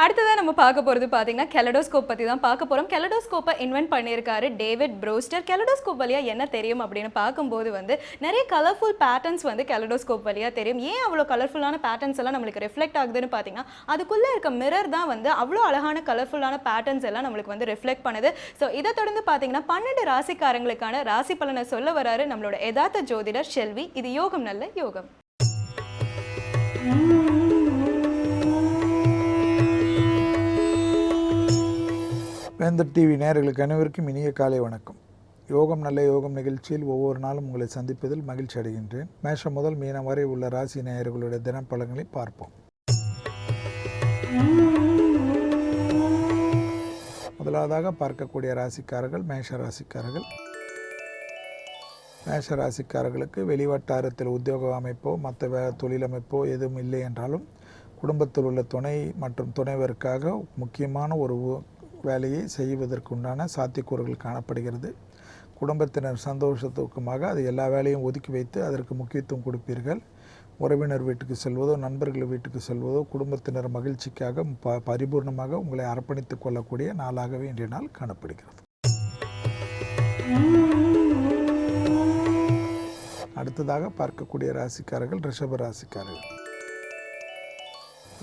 அடுத்ததான் நம்ம பார்க்க போகிறது பார்த்தீங்கன்னா கெலடோஸ்கோப் பற்றி தான் பார்க்க போகிறோம். கெலடோஸ்கோப்பை இன்வென்ட் பண்ணியிருக்காரு டேவிட் ப்ரூஸ்டர். கெலடோஸ்கோப் வழியாக என்ன தெரியும் அப்படின்னு பார்க்கும்போது நிறைய கலர்ஃபுல் பேட்டர்ன்ஸ் கெலடோஸ்கோப் வழியாக தெரியும். ஏன் அவ்வளோ கலர்ஃபுல்லான பேட்டர்ன்ஸ் எல்லாம் நம்மளுக்கு ரிஃப்ளெக்ட் ஆகுதுன்னு பார்த்தீங்கன்னா அதுக்குள்ளே இருக்க மிரர் தான் அவ்வளோ அழகான கலர்ஃபுல்லான பேட்டர்ன்ஸ் எல்லாம் நம்மளுக்கு ரிஃப்ளெக்ட் பண்ணுது. ஸோ இதை தொடர்ந்து பார்த்தீங்கன்னா 12 ராசிக்காரங்களுக்கான ராசி பலனை சொல்ல வராரு நம்மளோட யதார்த்த ஜோதிடர் ஷெல்வி. இது யோகம் நல்ல யோகம். வேந்தர் டிவி நேயர்களுக்கு அனைவருக்கும் இனிய காலை வணக்கம். யோகம் நல்ல யோகம் நிகழ்ச்சியில் ஒவ்வொரு நாளும் உங்களை சந்திப்பதில் மகிழ்ச்சி அடைகின்றேன். மேஷம் முதல் மீனம் வரை உள்ள ராசி நேயர்களுடைய தினப்பலன்களை பார்ப்போம். முதலாவதாக பார்க்கக்கூடிய ராசிக்காரர்கள் மேஷ ராசிக்காரர்கள். மேஷ ராசிக்காரர்களுக்கு வெளிவட்டாரத்தில் உத்தியோக அமைப்போ மற்ற தொழில் அமைப்போ எதுவும் இல்லை என்றாலும் குடும்பத்தில் உள்ள துணை மற்றும் துணைவருக்காக முக்கியமான ஒரு வேலையை செய்வதற்குண்டான சாத்தியக்கூறுகள் காணப்படுகிறது. குடும்பத்தினர் சந்தோஷத்துக்குமாக அது எல்லா வேலையும் ஒதுக்கி வைத்து அதற்கு முக்கியத்துவம் கொடுப்பீர்கள். உறவினர் வீட்டுக்கு செல்வதோ நண்பர்கள் வீட்டுக்கு செல்வதோ குடும்பத்தினர் மகிழ்ச்சிக்காக பரிபூர்ணமாக உங்களை அர்ப்பணித்துக் கொள்ளக்கூடிய நாளாகவே இன்றைய நாள் காணப்படுகிறது. அடுத்ததாக பார்க்கக்கூடிய ராசிக்காரர்கள் ரிஷப ராசிக்காரர்கள்.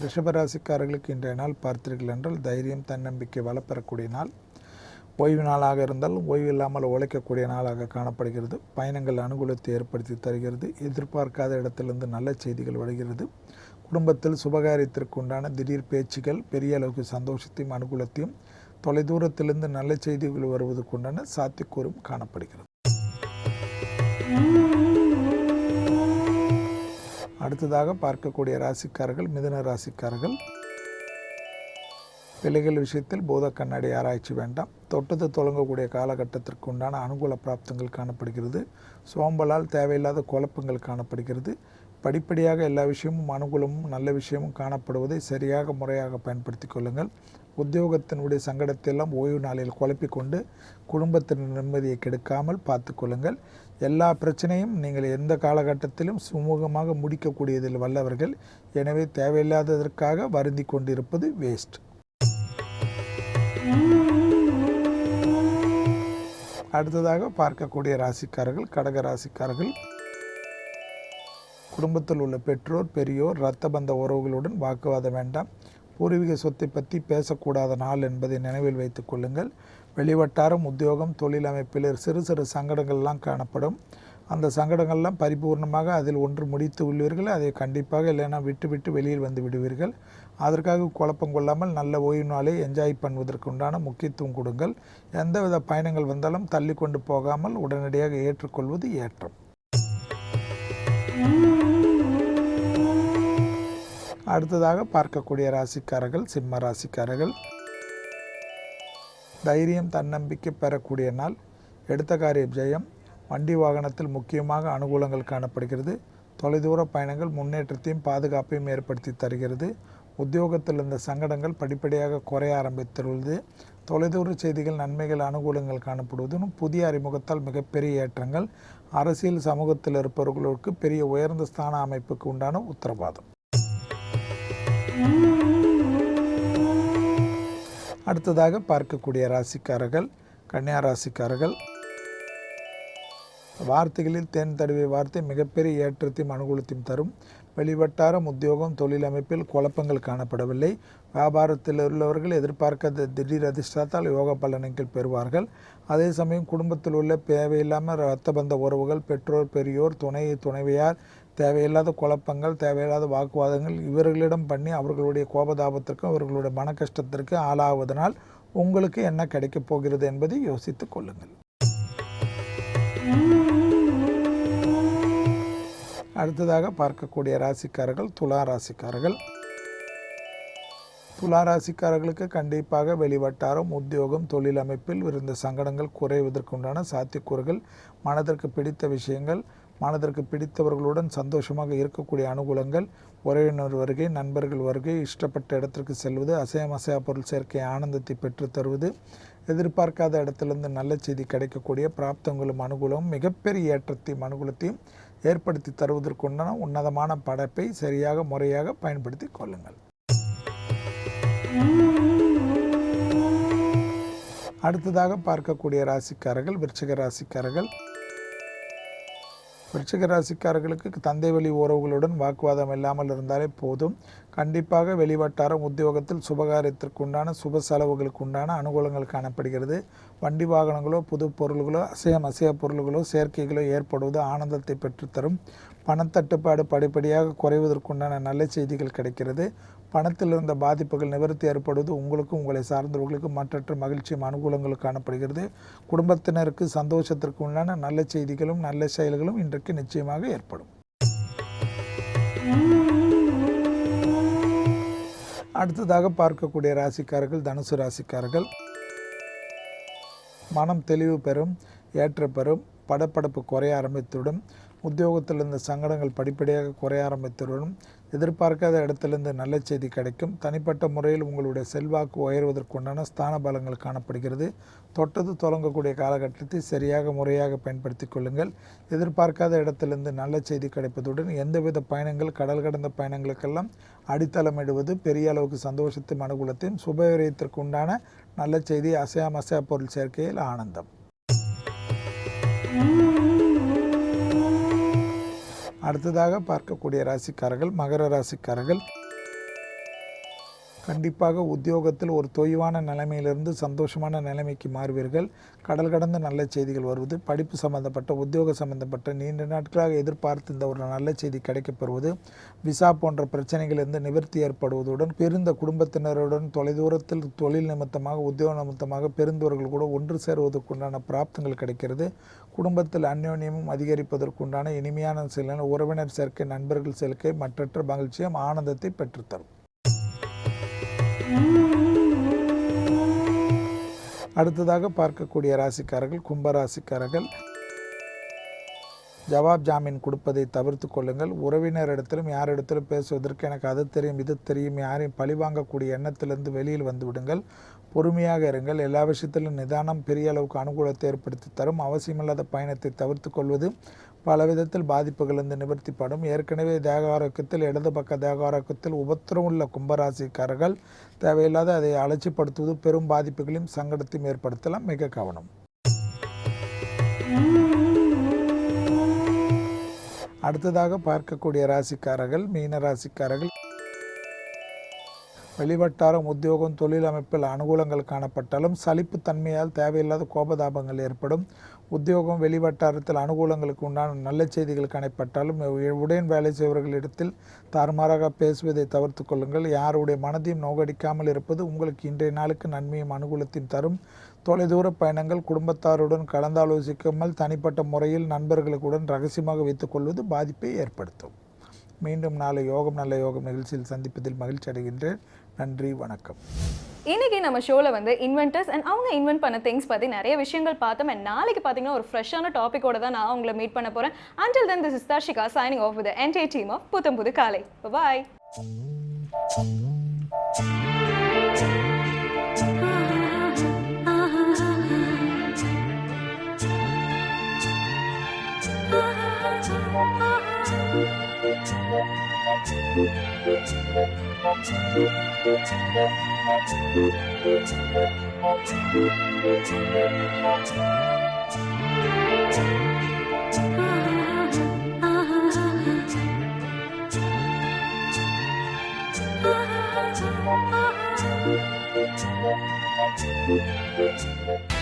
ரிஷபராசிக்காரர்களுக்கு இன்றைய நாள் பார்த்தீர்கள் என்றால் தைரியம் தன்னம்பிக்கை வளப்பெறக்கூடிய நாள். ஓய்வு நாளாக இருந்தாலும் ஓய்வு இல்லாமல் உழைக்கக்கூடிய நாளாக காணப்படுகிறது. பயணங்கள் அனுகூலத்தை ஏற்படுத்தி தருகிறது. எதிர்பார்க்காத இடத்திலிருந்து நல்ல செய்திகள் வருகிறது. குடும்பத்தில் சுபகாரியத்திற்கு உண்டான திடீர் பேச்சுகள் பெரிய அளவுக்கு சந்தோஷத்தையும் அனுகூலத்தையும் தொலைதூரத்திலிருந்து நல்ல செய்திகள் வருவதற்கு உண்டான சாத்தியக்கூறும் காணப்படுகிறது. அடுத்ததாக பார்க்கக்கூடிய ராசிக்காரர்கள் மிதுன ராசிக்காரர்கள். பிள்ளைகள் விஷயத்தில் பூத கண்ணாடி ஆராய்ச்சி வேண்டாம். தொட்டது தொடங்கக்கூடிய காலகட்டத்திற்கு உண்டான அனுகூல பிராப்தங்கள் காணப்படுகிறது. சோம்பலால் தேவையில்லாத குழப்பங்கள் காணப்படுகிறது. படிப்படியாக எல்லா விஷயமும் அனுகூலமும் நல்ல விஷயமும் காணப்படுவதை சரியாக முறையாக பயன்படுத்தி கொள்ளுங்கள். உத்தியோகத்தினுடைய சங்கடத்தை எல்லாம் ஓய்வு நாளில் குழப்பிக்கொண்டு குடும்பத்தின் நிம்மதியை கெடுக்காமல் பார்த்து கொள்ளுங்கள். எல்லா பிரச்சனையும் நீங்கள் எந்த காலகட்டத்திலும் சுமூகமாக முடிக்கக்கூடியதில் வல்லவர்கள். எனவே தேவையில்லாததற்காக வருந்தி கொண்டிருப்பது வேஸ்ட். அடுத்ததாக பார்க்கக்கூடிய ராசிக்காரர்கள் கடக ராசிக்காரர்கள். குடும்பத்தில் உள்ள பெற்றோர் பெரியோர் இரத்த பந்த உறவுகளுடன் வாக்குவாதம் வேண்டாம். பூர்வீக சொத்தை பற்றி பேசக்கூடாத நாள் என்பதை நினைவில் வைத்துக் கொள்ளுங்கள். வெளிவட்டாரம் உத்தியோகம் தொழில் அமைப்பில் சிறு சிறு சங்கடங்கள்லாம் காணப்படும். அந்த சங்கடங்கள்லாம் பரிபூர்ணமாக அதில் ஒன்று முடித்து உள்ளீர்கள். அதை கண்டிப்பாக இல்லைன்னா விட்டு வெளியில் வந்து விடுவீர்கள். அதற்காக குழப்பம் கொள்ளாமல் நல்ல ஓய்வு நாளை என்ஜாய் பண்ணுவதற்கு உண்டான முக்கியத்துவம் கொடுங்கள். எந்தவித பயணங்கள் வந்தாலும் தள்ளி கொண்டு போகாமல் உடனடியாக ஏற்றுக்கொள்வது ஏற்றம். அடுத்ததாக பார்க்கக்கூடிய ராசிக்காரர்கள் சிம்ம ராசிக்காரர்கள். தைரியம் தன்னம்பிக்கை பெறக்கூடிய நாள். எடுத்த காரிய ஜெயம். வண்டி வாகனத்தில் முக்கியமாக அனுகூலங்கள் காணப்படுகிறது. தொலைதூர பயணங்கள் முன்னேற்றத்தையும் பாதுகாப்பையும் ஏற்படுத்தி தருகிறது. உத்தியோகத்தில் இருந்த சங்கடங்கள் படிப்படியாக குறைய ஆரம்பித்துள்ளது. தொலைதூர செய்திகள் நன்மைகள் அனுகூலங்கள் காணப்படுவதும் புதிய அறிமுகத்தால் மிகப்பெரிய ஏற்றங்கள். அரசியல் சமூகத்தில் இருப்பவர்களுக்கு பெரிய உயர்ந்த ஸ்தான அமைப்புக்கு உண்டான உத்தரவாதம். அடுத்ததாக பார்க்கக்கூடிய ராசிக்காரர்கள் கன்னியா ராசிக்காரர்கள். வார்த்தைகளில் தேன் தடவிய வார்த்தை மிகப்பெரிய ஏற்றத்தையும் அனுகூலத்தையும் தரும். வெளிவட்டாரம் உத்தியோகம் தொழில் அமைப்பில் குழப்பங்கள் காணப்படவில்லை. வியாபாரத்தில் உள்ளவர்கள் எதிர்பார்க்காத திடீர் அதிர்ஷ்டத்தால் யோக பலன்கள் பெறுவார்கள். அதே சமயம் குடும்பத்தில் உள்ள தேவையில்லாமல் இரத்த பந்த உறவுகள் பெற்றோர் பெரியோர் துணைவியார் தேவையில்லாத குழப்பங்கள் தேவையில்லாத வாக்குவாதங்கள் இவர்களிடம் பண்ணி அவர்களுடைய கோபதாபத்திற்கும் அவர்களுடைய மன கஷ்டத்திற்கு ஆளாவதனால் உங்களுக்கு என்ன கிடைக்கப் போகிறது என்பதை யோசித்துக் கொள்ளுங்கள். அடுத்ததாக பார்க்கக்கூடிய ராசிக்காரர்கள் துலா ராசிக்காரர்கள். துலா ராசிக்காரர்களுக்கு கண்டிப்பாக வெளிவட்டாரம் உத்தியோகம் தொழில் அமைப்பில் இருந்த சங்கடங்கள் குறைவதற்குண்டான சாத்தியக்கூறுகள். மனதிற்கு பிடித்த விஷயங்கள் மனதிற்கு பிடித்தவர்களுடன் சந்தோஷமாக இருக்கக்கூடிய அனுகூலங்கள். உறவினர் வருகை நண்பர்கள் வருகை இஷ்டப்பட்ட இடத்திற்கு செல்வது அசையா பொருள் சேர்க்கை ஆனந்தத்தை பெற்று தருவது. எதிர்பார்க்காத இடத்திலிருந்து நல்ல செய்தி கிடைக்கக்கூடிய பிராப்தங்களும் அனுகூலமும் மிகப்பெரிய ஏற்றத்தையும் அனுகூலத்தையும் ஏற்படுத்தி தருவதற்குண்டான உன்னதமான படைப்பை சரியாக முறையாக பயன்படுத்தி கொள்ளுங்கள். அடுத்ததாக பார்க்கக்கூடிய ராசிக்காரர்கள் விருச்சிக ராசிக்காரர்கள். விருச்சிக ராசிக்காரர்களுக்கு தந்தை வழி உறவுகளுடன் வாக்குவாதம் இல்லாமல் இருந்தாலே போதும். கண்டிப்பாக வெளிவட்டாரம் உத்தியோகத்தில் சுபகாரியத்திற்குண்டான சுப செலவுகளுக்கு உண்டான அனுகூலங்கள் காணப்படுகிறது. வண்டி வாகனங்களோ புது பொருள்களோ அசைய பொருள்களோ சேர்க்கைகளோ ஏற்படுவது ஆனந்தத்தை பெற்றுத்தரும். பணத்தட்டுப்பாடு படிப்படியாக குறைவதற்குண்டான நல்ல செய்திகள் கிடைக்கிறது. பணத்தில் இருந்த பாதிப்புகள் நிவர்த்தி ஏற்படுவது உங்களுக்கும் உங்களை சார்ந்தவர்களுக்கும் மற்றற்ற மகிழ்ச்சியும் அனுகூலங்களும் காணப்படுகிறது. குடும்பத்தினருக்கு சந்தோஷத்திற்கு உண்டான நல்ல செய்திகளும் நல்ல செயல்களும் இன்றைக்கு நிச்சயமாக ஏற்படும். அடுத்ததாக பார்க்கக்கூடிய ராசிக்காரர்கள் தனுசு ராசிக்காரர்கள். மனம் தெளிவு பெறும், ஏற்ற பெறும், படப்படப்பு குறைய ஆரம்பித்துவிடும். உத்தியோகத்தில் இருந்த சங்கடங்கள் படிப்படியாக குறைய ஆரம்பித்துவிடும். எதிர்பார்க்காத இடத்திலிருந்து நல்ல செய்தி கிடைக்கும். தனிப்பட்ட முறையில் உங்களுடைய செல்வாக்கு உயர்வதற்குண்டான ஸ்தான பலங்கள் காணப்படுகிறது. தொட்டது தொடங்கக்கூடிய காலகட்டத்தை சரியாக முறையாக பயன்படுத்தி கொள்ளுங்கள். எதிர்பார்க்காத இடத்திலிருந்து நல்ல செய்தி கிடைப்பதுடன் எந்தவித பயணங்கள் கடல் கடந்த பயணங்களுக்கெல்லாம் அடித்தளமிடுவது பெரிய அளவுக்கு சந்தோஷத்தையும் அனுகூலத்தையும் சுபவிரயத்திற்கு உண்டான நல்ல செய்தி அசையா பொருள் சேர்க்கையில் ஆனந்தம். அடுத்ததாக பார்க்கக்கூடிய ராசிக்காரர்கள் மகர ராசிக்காரர்கள். கண்டிப்பாக உத்தியோகத்தில் ஒரு தொய்வான நிலைமையிலிருந்து சந்தோஷமான நிலைமைக்கு மாறுவீர்கள். கடல் கடந்த நல்ல செய்திகள் வருவது, படிப்பு சம்பந்தப்பட்ட உத்தியோக சம்பந்தப்பட்ட நீண்ட நாட்களாக எதிர்பார்த்து இந்த ஒரு நல்ல செய்தி கிடைக்கப்பெறுவது, விசா போன்ற பிரச்சனைகளிலிருந்து நிவர்த்தி ஏற்படுவதுடன் பிரிந்த குடும்பத்தினருடன் தொலைதூரத்தில் தொழில் நிமித்தமாக உத்தியோக நிமித்தமாக பெருந்தவர்கள் கூட ஒன்று சேருவதற்குண்டான பிராப்தங்கள் கிடைக்கிறது. குடும்பத்தில் அந்யோன்யமும் அதிகரிப்பதற்குண்டான இனிமையான சில உறவினர் சேர்க்கை நண்பர்கள் சேர்க்கை மற்றற்ற மகிழ்ச்சியும் ஆனந்தத்தை பெற்றுத்தரும். அடுத்ததாக பார்க்கக்கூடிய ராசிக்காரர்கள் கும்பராசிக்காரர்கள். ஜவாப் ஜாமீன் கொடுப்பதை தவிர்த்து கொள்ளுங்கள். உறவினரிடத்திலும் யாரிடத்திலும் பேசுவதற்கு எனக்கு அது தெரியும் இது தெரியும் யாரையும் பழிவாங்கக்கூடிய எண்ணத்திலிருந்து வெளியில் வந்து விடுங்கள். பொறுமையாக இருங்கள். எல்லா விஷயத்திலும் நிதானம் பெரிய அளவுக்கு அனுகூலத்தை ஏற்படுத்தி தரும். அவசியமில்லாத பயணத்தை தவிர்த்து கொள்வது பல விதத்தில் பாதிப்புகளிலிருந்து நிவர்த்திப்படும். ஏற்கனவே தேக ஆரோக்கியத்தில் இடது பக்க தேக ஆரோக்கியத்தில் உபத்திரம் உள்ள கும்பராசிக்காரர்கள் தேவையில்லாத அதை அலட்சிப்படுத்துவது பெரும் பாதிப்புகளையும் சங்கடத்தையும் ஏற்படுத்தலாம். மிக கவனம். அடுத்ததாக பார்க்கக்கூடிய ராசிக்காரர்கள் மீன ராசிக்காரர்கள். வெளிவட்டாரம் உத்தியோகம் தொழில் அமைப்பில் அனுகூலங்கள் காணப்பட்டாலும் சலிப்பு தன்மையால் தேவையில்லாத கோபதாபங்கள் ஏற்படும். உத்தியோகம் வெளிவட்டாரத்தில் அனுகூலங்களுக்கு உண்டான நல்ல செய்திகள் காணப்பட்டாலும் உடன் வேலை செய்பவர்களிடத்தில் தாறுமாறாக பேசுவதை தவிர்த்து கொள்ளுங்கள். யாருடைய மனதையும் நோகடிக்காமல் இருப்பது உங்களுக்கு இன்றைய நாளுக்கு நன்மையும் அனுகூலத்தையும் தரும். தொலைதூர பயணங்கள் குடும்பத்தாருடன் கலந்தாலோசிக்காமல் தனிப்பட்ட முறையில் நண்பர்களுடன் ரகசியமாக வைத்துக் கொள்வது பாதிப்பை ஏற்படுத்தும். மீண்டும் நாளை யோகம் நல்ல யோகம் நிகழ்ச்சியில் சந்திப்பதில் மகிழ்ச்சி அடைகின்றேன். நன்றி, வணக்கம். இன்னைக்கு நம்ம ஷோவில் வந்து இன்வென்டர்ஸ் அண்ட் அவங்க இன்வென்ட் பண்ண திங்ஸ் பற்றி நிறைய விஷயங்கள் பார்த்தோம். அண்ட் நாளைக்கு பார்த்தீங்கன்னா ஒரு ஃப்ரெஷ்ஷான டாப்பிக்கோட தான் நான் உங்களை மீட் பண்ண போகிறேன். Until then, this is Darshika signing off with the entire team of புத்தம் புது காலை. Bye. Thank you.